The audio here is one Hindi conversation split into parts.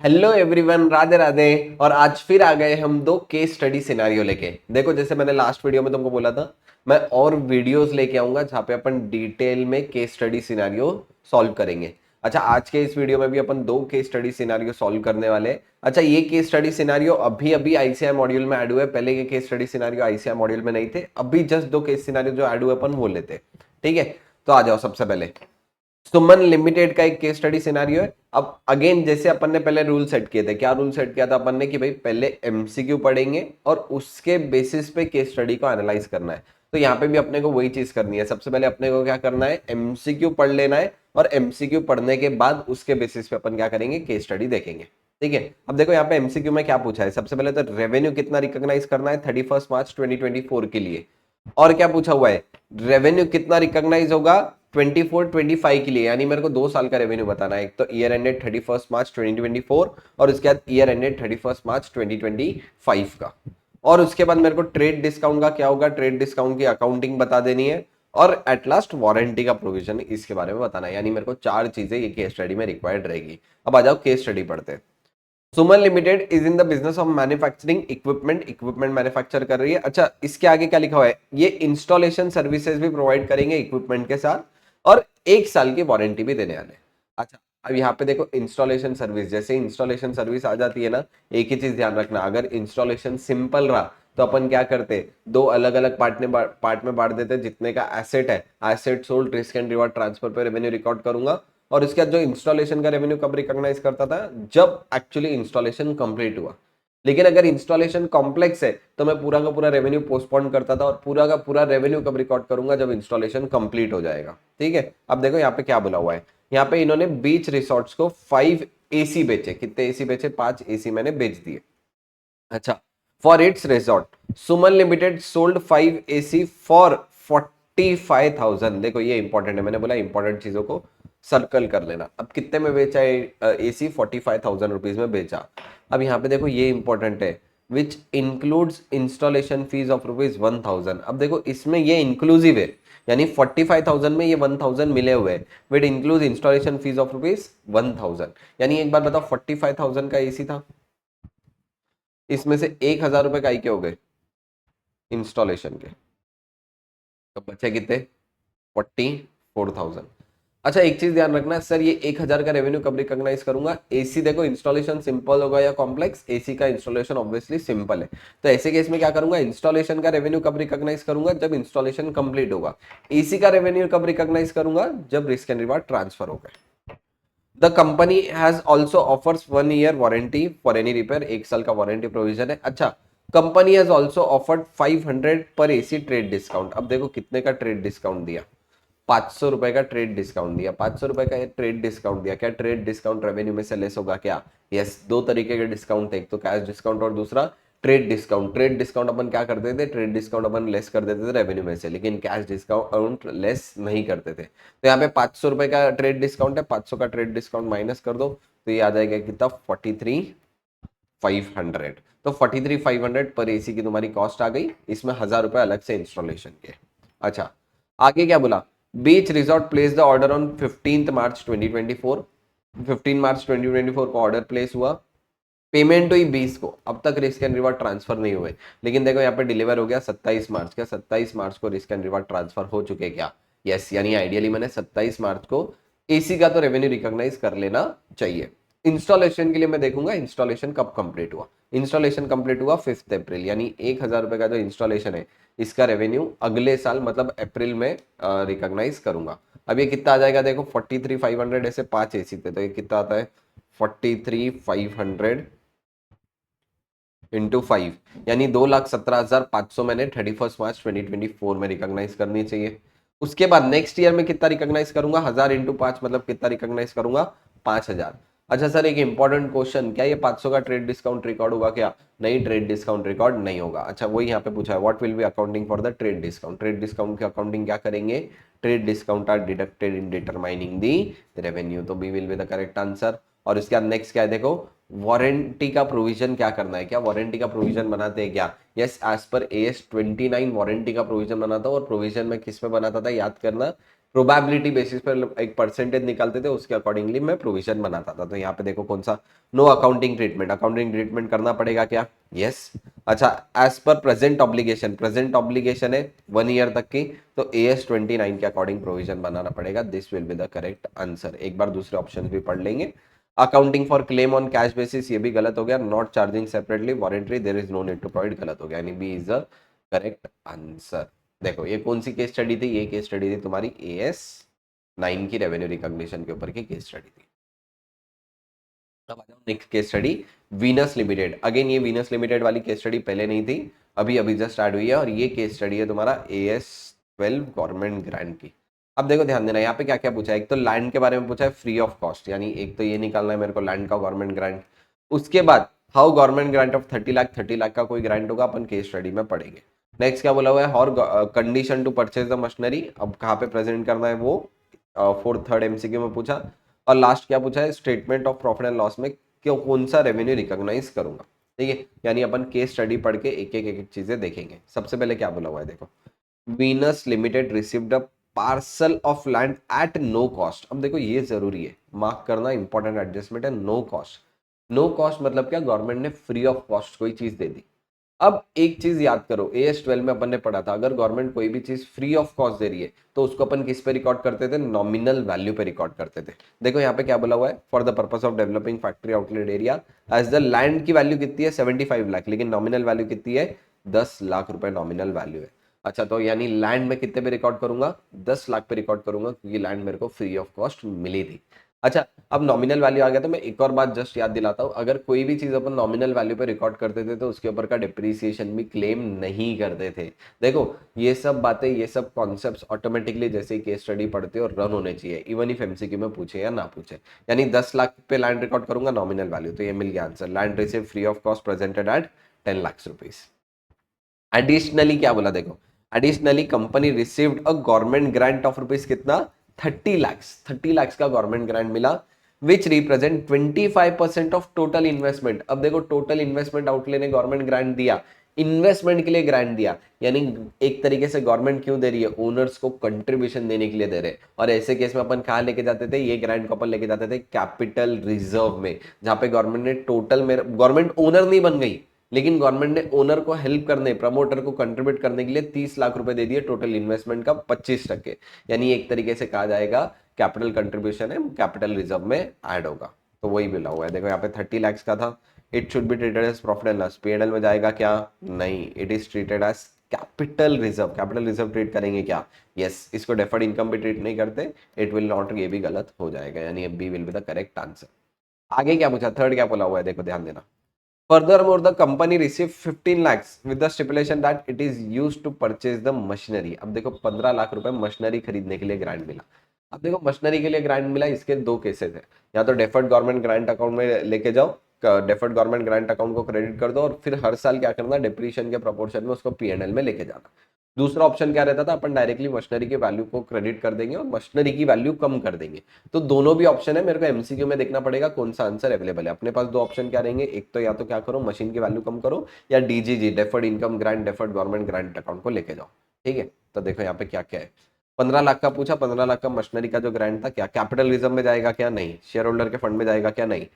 Hello everyone, Radhe Radhe. और आज फिर आ गए हम दो केस स्टडी सिनेरियो लेके। देखो, जैसे मैंने लास्ट वीडियो में तुमको बोला था, मैं और वीडियोस लेके आऊंगा जहाँ पे अपन डिटेल में केस स्टडी सिनेरियो सॉल्व करेंगे। अच्छा, आज के इस वीडियो में भी अपन दो केस स्टडी सिनेरियो सॉल्व करने वाले हैं। अच्छा, ये केस स्टडी सिनेरियो अभी अभी आईसीआई मॉड्यूल में ऐड हुए। पहले ये case study scenario ICI module में नहीं थे। अभी जस्ट दो केस सिनेरियो जो ऐड हुए अपन वो लेते। ठीक है, तो आ जाओ। सबसे पहले सुमन लिमिटेड का एक केस स्टडी सिनेरियो है। अब अगेन, जैसे अपन ने पहले रूल सेट किए थे, क्या रूल सेट किया था अपन ने कि भाई पहले एमसीक्यू पढ़ेंगे और उसके बेसिस पे केस स्टडी को एनालाइज करना है। तो यहाँ पे भी अपने को वही चीज करनी है। सबसे पहले अपने को क्या करना है, एमसीक्यू पढ़ लेना है और एमसीक्यू पढ़ने के बाद उसके बेसिस पे अपन क्या करेंगे, केस स्टडी देखेंगे। ठीक है, अब देखो यहाँ पे एमसीक्यू में क्या पूछा है। सबसे पहले तो रेवेन्यू कितना रिकॉग्नाइज करना है 31 मार्च 2024 के लिए। और क्या पूछा हुआ है, रेवेन्यू कितना रिकॉग्नाइज होगा 24-25 के लिए, यानी मेरे को 2 साल का रेवेन्यू बताना है। एक तो ईयर एंडेड 31 मार्च 2024 और उसके बाद ईयर एंडेड 31 मार्च 2025 का। और उसके बाद मेरे को ट्रेड डिस्काउंट का क्या होगा, ट्रेड डिस्काउंट की अकाउंटिंग बता देनी है। और एट लास्ट वारंटी का प्रोविजन इसके बारे में बताना है। यानी मेरे को 4 चीजें ये केस स्टडी में रिक्वायर्ड रहेगी। अब आ जाओ केस स्टडी पढ़ते हैं। Suman limited is in the business of manufacturing equipment manufacture कर रही है। अच्छा, इसके आगे क्या लिखा हुआ है, ये इंस्टॉलेशन सर्विसेज भी प्रोवाइड करेंगे इक्विपमेंट के साथ और 1 साल की वारंटी भी देने वाले हैं। अच्छा, अब यहाँ पे देखो इंस्टॉलेशन सर्विस, जैसे इंस्टॉलेशन सर्विस आ जाती है ना, एक ही चीज ध्यान रखना, अगर इंस्टॉलेशन सिंपल रहा तो अपन क्या करते, दो अलग अलग पार्ट में बांट देते। जितने का एसेट है, asset sold, risk and reward transfer पे रेवेन्यू रिकॉर्ड करूंगा। और उसके बाद जो इंस्टॉलेशन का रेवेन्यू कब रिकॉग्नाइज करता था, जब एक्चुअली इंस्टॉलेशन कंप्लीट हुआ। लेकिन अगर इंस्टॉलेशन कॉम्प्लेक्स है तो मैं पूरा का पूरा रेवेन्यू पोस्टपोन करता था और पूरा का पूरा रेवेन्यू कब रिकॉर्ड करूंगा, जब इंस्टॉलेशन कंप्लीट हो जाएगा। ठीक है, अब देखो यहाँ पे क्या बोला हुआ है। यहाँ पे इन्होंने बीच रिसोर्ट्स को 5 एसी बेचे। कितने एसी बेचे, 5 एसी मैंने बेच दिए। अच्छा, for its resort Suman limited sold 5 AC for 45,000। देखो ये इंपॉर्टेंट है, मैंने बोला इंपॉर्टेंट चीजों को सर्कल कर लेना। अब कितने में बेचा है एसी, 45,000 रुपीज में बेचा। अब यहाँ पे देखो ये इंपॉर्टेंट है, which includes installation fees of rupees 1,000। अब देखो इसमें ये इंक्लूसिव है, यानी 45,000 में ये 1,000 मिले हुए हैं, with include installation fees of rupees 1,000। यानी एक बार बताओ, 45,000 का एसी था, इसमें से 1,000 रुपए का ही के हो गए इंस्टॉलेशन के, तो बचे कितने, 44,000। अच्छा, एक चीज ध्यान रखना सर, ये 1,000 का रेवेन्यू कब रिकॉग्नाइज करूंगा। एसी देखो इंस्टॉलेशन सिंपल होगा या कॉम्प्लेक्स, एसी का इंस्टॉलेशन ऑब्वियसली सिंपल है। तो ऐसे केस में क्या करूंगा, इंस्टॉलेशन का रेवेन्यू कब रिकॉग्नाइज करूंगा, जब इंस्टॉलेशन कंप्लीट होगा। एसी का रेवेन्यू कब रिकॉग्नाइज करूंगा, जब रिस्क एंड रिवार्ड ट्रांसफर होगा। The company has also offers 1 year warranty for any repair. 1 साल का वारंटी प्रोविजन है। अच्छा, कंपनी हैज ऑल्सो ऑफर्ड 500 पर एसी ट्रेड डिस्काउंट। अब देखो कितने का ट्रेड डिस्काउंट दिया, 500 रुपए का ट्रेड डिस्काउंट दिया। 500 रुपए का ट्रेड डिस्काउंट दिया। क्या ट्रेड डिस्काउंट रेवेन्यू में से लेस होगा क्या, यस। दो तरीके के डिस्काउंट थे, एक तो कैश डिस्काउंट और दूसरा ट्रेड डिस्काउंट। ट्रेड डिस्काउंट अपन क्या करते थे, ट्रेड डिस्काउंट अपन लेस कर देते थे रेवेन्यू में से, लेकिन कैश डिस्काउंट लेस नहीं करते थे। तो यहाँ पे 500 रुपए का ट्रेड डिस्काउंट है, 500 का ट्रेड डिस्काउंट माइनस कर दो तो ये आ जाएगा कितना, 43,500। तो 43,500 पर एसी की तुम्हारी कॉस्ट आ गई। इसमें 1,000 रुपए अलग से इंस्टॉलेशन के। अच्छा, आगे क्या बोला, beach resort place the order on 15 मार्च 2024। 15 मार्च 2024 को ऑर्डर प्लेस हुआ, पेमेंट हुई 20 को। अब तक रिस्क एंड रिवार्ड ट्रांसफर नहीं हुए, लेकिन देखो यहाँ पे डिलीवर हो गया 27 मार्च। क्या 27 मार्च को रिस्क एंड रिवार्ड ट्रांसफर हो चुके क्या, यस। यानी आइडियली मैंने 27 मार्च को एसी का तो रेवेन्यू रिकॉग्नाइज कर लेना चाहिए। इंस्टॉलेशन के लिए मैं देखूंगा इंस्टॉलेशन कब कंप्लीट हुआ। इंस्टॉलेशन कंप्लीट हुआ 5 अप्रैल, यानी 1,000 रुपए का जो इंस्टॉलेशन है इसका रेवेन्यू अगले साल मतलब अप्रैल में रिकॉग्नाइज करूंगा। अब ये कितना आ जाएगा, देखो 43,500 ऐसे 5 एसी थे, तो ये कितना आता है 43,500 इंटू 5, यानी 2,17,500 मैंने 31 मार्च 2024 में रिकॉग्नाइज करनी चाहिए। उसके बाद नेक्स्ट ईयर में कितना रिकॉग्नाइज करूंगा, 1,000 × 5 मतलब कितना रिकॉग्नाइज करूंगा, 5,000। अच्छा सर, एक इंपॉर्टेंट क्वेश्चन, क्या ये 500 का ट्रेड डिस्काउंट रिकॉर्ड होगा क्या, नहीं, ट्रेड डिस्काउंट रिकॉर्ड नहीं होगा। अच्छा, वही यहाँ पे पूछा है, what will be accounting for the trade discount. Trade discount की अकाउंटिंग क्या करेंगे, trade discount are deducted in determining the revenue. तो B will be the correct answer. और इसके बाद नेक्स्ट क्या है, देखो वारंटी का प्रोविजन क्या करना है। क्या वारंटी का प्रोविजन बनाते हैं क्या, yes. As per AS 29 warranty का प्रोविजन बनाता हूँ। और प्रोविजन में किस में बनाता था, याद करना, प्रोबेबिलिटी बेसिस पर एक परसेंटेज निकालते थे, उसके अकॉर्डिंगली मैं प्रोविजन बनाता था। तो यहाँ पे देखो कौन सा, no accounting treatment, accounting treatment करना पड़ेगा क्या, यस। अच्छा, as per present obligation, present obligation है 1 ईयर तक की, तो AS 29 के अकॉर्डिंग प्रोविजन बनाना पड़ेगा। This will be the correct answer. एक बार दूसरे ऑप्शन भी पढ़ लेंगे। Accounting for claim on cash basis, ये भी गलत हो गया। Not charging separately warranty, there is no need to provide, गलत हो गया, यानी B is the correct answer. देखो ये कौन सी केस स्टडी थी, ये केस स्टडी थी तुम्हारी AS 9 की रेवेन्यू रिकॉग्निशन के ऊपर की केस स्टडी थी। अब आ जाओ next case study, Venus limited. Again ये वीनस लिमिटेड वाली केस स्टडी पहले नहीं थी, अभी अभी जस्ट स्टार्ट हुई है, और ये केस स्टडी है तुम्हारा AS 12 गवर्नमेंट ग्रांट की। अब देखो ध्यान देना, यहाँ पे क्या क्या पूछा है, एक तो लैंड के बारे में पूछा है फ्री ऑफ कॉस्ट, यानी एक तो ये निकालना है मेरे को लैंड का गवर्नमेंट ग्रांट। उसके बाद how government grant of 30 lakh, 30 lakh का कोई ग्रांट होगा, अपन केस स्टडी में पढ़ेंगे। नेक्स्ट क्या बोला हुआ है, और condition to purchase the machinery, अब कहाँ पे प्रेजेंट करना है वो फोर्थ थर्ड MCQ में पूछा। और लास्ट क्या पूछा है, statement of profit and loss में क्यों कौन सा रेवेन्यू रिकॉग्नाइज करूंगा। ठीक है, यानी अपन केस स्टडी पढ़ के एक एक चीजें देखेंगे। सबसे पहले क्या बोला हुआ है देखो, Venus limited received a parcel of land at no cost. अब देखो ये जरूरी है, मार्क करना, इंपॉर्टेंट एडजस्टमेंट है, नो कॉस्ट। नो कॉस्ट मतलब क्या, गवर्नमेंट ने फ्री ऑफ कॉस्ट कोई चीज दे दी। अब एक चीज याद करो, AS 12 में अपन ने पढ़ा था, अगर गवर्नमेंट कोई भी चीज फ्री ऑफ कॉस्ट दे रही है तो उसको अपन किस पे रिकॉर्ड करते थे, नॉमिनल वैल्यू पे रिकॉर्ड करते थे। देखो यहाँ पे क्या बोला हुआ है, for the purpose of developing factory outlet area as the land की वैल्यू कितनी है 75 लाख, लेकिन नॉमिनल वैल्यू कितनी है 10 लाख रुपए नॉमिनल वैल्यू है। अच्छा, तो यानी लैंड में कितने पे रिकॉर्ड करूंगा, 10 लाख पे रिकॉर्ड करूंगा, क्योंकि लैंड मेरे को फ्री ऑफ कॉस्ट मिली थी। अच्छा, अब नॉमिनल वैल्यू आ गया तो मैं एक और बात जस्ट याद दिलाता हूँ, अगर कोई भी चीज अपन नॉमिनल वैल्यू पे रिकॉर्ड करते थे तो उसके ऊपर का डिप्रिसिएशन भी क्लेम नहीं करते थे। देखो ये सब बातें, ये सब कॉन्सेप्ट्स ऑटोमेटिकली जैसे ही केस स्टडी पढ़ते हो रन होने चाहिए, इवन इफ MCQ में पूछे या ना पूछे। यानी 10 लाख पे लैंड रिकॉर्ड करूंगा नॉमिनल वैल्यू, तो ये मिल गया answer, land receive free of cost presented at 10 lakh rupees. Additionally क्या बोला देखो, additionally company received a government grant of rupees कितना, 30 लाख, 30 लाख का गवर्नमेंट ग्रांट मिला, which represent 25% of total investment. अब देखो टोटल इन्वेस्टमेंट आउटले ने गवर्नमेंट ग्रांट दिया, इन्वेस्टमेंट के लिए ग्रांट दिया, यानी एक तरीके से गवर्नमेंट क्यों दे रही है, ओनर्स को कंट्रीब्यूशन देने के लिए दे रहे हैं। और ऐसे केस में अपन कहाँ लेके जाते थे, ये ग्रांट को अपन लेके जाते थे कैपिटल रिजर्व में, जहां पे गवर्नमेंट ने टोटल में, गवर्नमेंट ओनर नहीं बन गई, लेकिन गवर्नमेंट ने ओनर को हेल्प करने, प्रमोटर को कंट्रीब्यूट करने के लिए 30 लाख रुपए दे दिए, टोटल इन्वेस्टमेंट का 25%। यानी एक तरीके से कहा जाएगा कैपिटल कंट्रीब्यूशन है, कैपिटल रिजर्व में ऐड होगा। तो वही मिला हुआ है, देखो यहाँ पे 30 लाख का था, it should be treated as profit and loss, P&L में जाएगा क्या, नहीं, it is treated as capital reserve. Capital reserve treat करेंगे क्या, यस, इसको डेफर्ड इनकम भी ट्रीट नहीं करते, इट विल नॉट, ये भी गलत हो जाएगा, यानी B will be the correct answer. आगे क्या पूछा, थर्ड क्या बोला हुआ है, देखो ध्यान देना, Furthermore, the company received 15 lakhs with the stipulation that it is used to purchase the machinery। अब देखो 15 लाख रुपए मशीनरी खरीदने के लिए ग्रांट मिला। अब देखो मशीनरी के लिए ग्रांट मिला, इसके दो केसेस है, या तो डेफर्ड गवर्नमेंट ग्रांट अकाउंट में लेके जाओ, डेफर्ड गवर्नमेंट ग्रांट अकाउंट को क्रेडिट कर दो, और फिर हर साल क्या करना, डिप्रीशिएशन के प्रोपोर्शन में उसको P&L में लेके जाना। दूसरा ऑप्शन क्या रहता था, अपन डायरेक्टली मशीनरी की वैल्यू को क्रेडिट कर देंगे और मशीनरी की वैल्यू कम कर देंगे। तो दोनों भी ऑप्शन है, मेरे को MCQ में देखना पड़ेगा कौन सा आंसर अवेलेबल है। अपने पास दो ऑप्शन क्या रहेंगे, एक तो या तो क्या करो मशीन की वैल्यू कम करो, या DGG deferred income grant, deferred government grant account को लेके जाओ। ठीक है, तो देखो यहाँ पे क्या क्या है, 15 लाख का पूछा, 15 लाख का मशीनरी का जो ग्रांट था, क्या कैपिटल रिजर्व में जाएगा क्या, नहीं, शेयर होल्डर के फंड में जाएगा क्या, नहीं,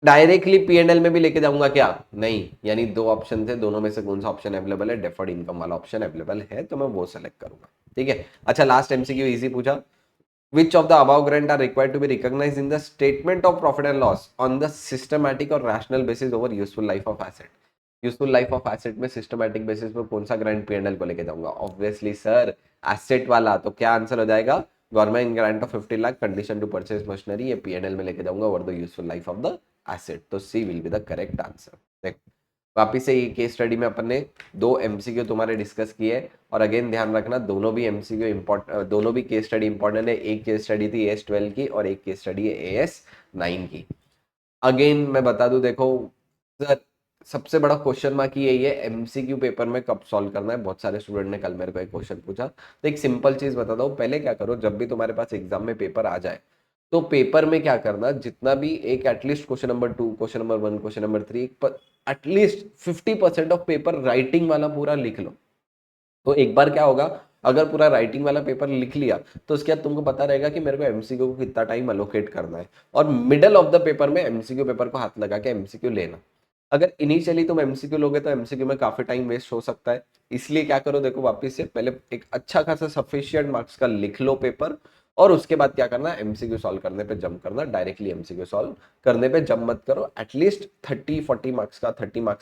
डायरेक्टली P&L में भी लेके जाऊंगा क्या, नहीं, यानी दो ऑप्शन थे, दोनों में से कौन सा ऑप्शन अवेलेबल है, डेफर्ड इनकम वाला ऑप्शन अवेलेबल है, तो मैं वो सेलेक्ट करूंगा। ठीक है, अच्छा लास्ट MCQ इजी पूछा, which of the above grant are required to be recognized in the statement of profit and loss on the systematic और rational basis over useful life of asset। Useful life of asset में सिस्टमैटिक बेसिस पे कौन सा ग्रांट P&L को लेके जाऊंगा, ऑब्वियसली सर एसेट वाला, तो क्या आंसर हो जाएगा, government grant of 50 lakh, condition to purchase machinery, ये P&L में लेके जाऊंगा over the useful life of the asset, तो C will be the correct answer. देखो वापिस से ये केस स्टडी में अपन ने दो MCQ तुम्हारे डिस्कस किए, और अगेन ध्यान रखना दोनों भी MCQ इंपॉर्टेंट, दोनों भी केस स्टडी इंपॉर्टेंट है। एक केस स्टडी थी AS 12 की और एक केस स्टडी है AS 9 की। अगेन मैं बता दूं, देखो सर सबसे बड़ा क्वेश्चन मार्क यही है, MCQ पेपर में कब सॉल्व करना है। बहुत सारे स्टूडेंट ने कल मेरे को एक क्वेश्चन पूछा, तो एक सिंपल चीज बताता हूँ, पहले क्या करो, जब भी तुम्हारे पास एग्जाम में पेपर आ जाए तो पेपर में क्या करना, जितना भी एक at least question number 2, question number 1, question number 3, at least 50% of paper writing वाला पूरा लिख लो। तो एक बार क्या होगा, अगर पूरा राइटिंग वाला पेपर लिख लिया तो उसके बाद तुमको पता रहेगा कि मेरे को एमसीक्यू को कितना टाइम अलोकेट करना है, और मिडल ऑफ द पेपर में एमसीक्यू पेपर को हाथ लगा के एमसीक्यू लेना। अगर इनिशियली तुम एमसीक्यू लोगे तो एमसीक्यू में काफी टाइम वेस्ट हो सकता है। इसलिए क्या करो, देखो वापिस से पहले एक अच्छा खासा सफिशियंट मार्क्स का लिख लो पेपर, और उसके बाद क्या करना, एमसीक्यू सॉल्व करने पे जंप करना। डायरेक्टली एमसीक्यू सॉल्व करने पे जंप मत करो। एटलीस्ट 30 मार्क्स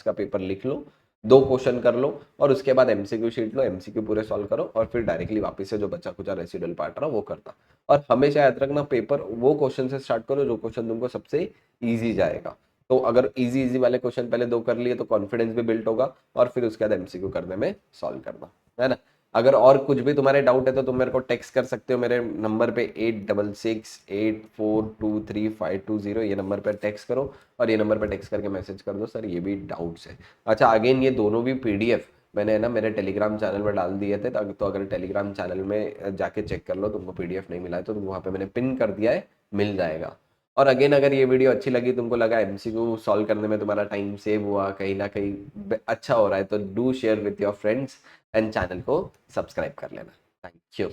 का पेपर लिख लो, 2 क्वेश्चन कर लो, और उसके बाद एमसीक्यू शीट लो, एमसीक्यू पूरे सॉल्व करो, और फिर डायरेक्टली वापस से जो बचा कुचा रेसिडुअल पार्ट रहा वो करना। और हमेशा याद रखना, पेपर वो क्वेश्चन से स्टार्ट करो जो क्वेश्चन तुमको सबसे ईजी जाएगा। तो अगर इजी इजी वाले क्वेश्चन पहले 2 कर लिए तो कॉन्फिडेंस भी बिल्ड होगा, और फिर उसके बाद एमसीक्यू करने में सॉल्व करना, है ना। अगर और कुछ भी तुम्हारे डाउट है तो तुम मेरे को टेक्स्ट कर सकते हो मेरे नंबर पे 8668423520, ये नंबर पे टेक्स्ट करो, और ये नंबर पे टेक्स्ट करके मैसेज कर दो, सर ये भी डाउट्स है। अच्छा अगेन, ये दोनों भी पीडीएफ मैंने ना मेरे टेलीग्राम चैनल में डाल दिए थे, तो अगर टेलीग्राम चैनल में जाके चेक कर लो, तुमको पीडीएफ नहीं मिला है तो वहाँ पे मैंने पिन कर दिया है, मिल जाएगा। और अगेन, अगर ये वीडियो अच्छी लगी, तुमको लगा एमसीक्यू सॉल्व करने में तुम्हारा टाइम सेव हुआ, कहीं ना कहीं अच्छा हो रहा है, तो do share with your friends and channel को सब्सक्राइब कर लेना। Thank you.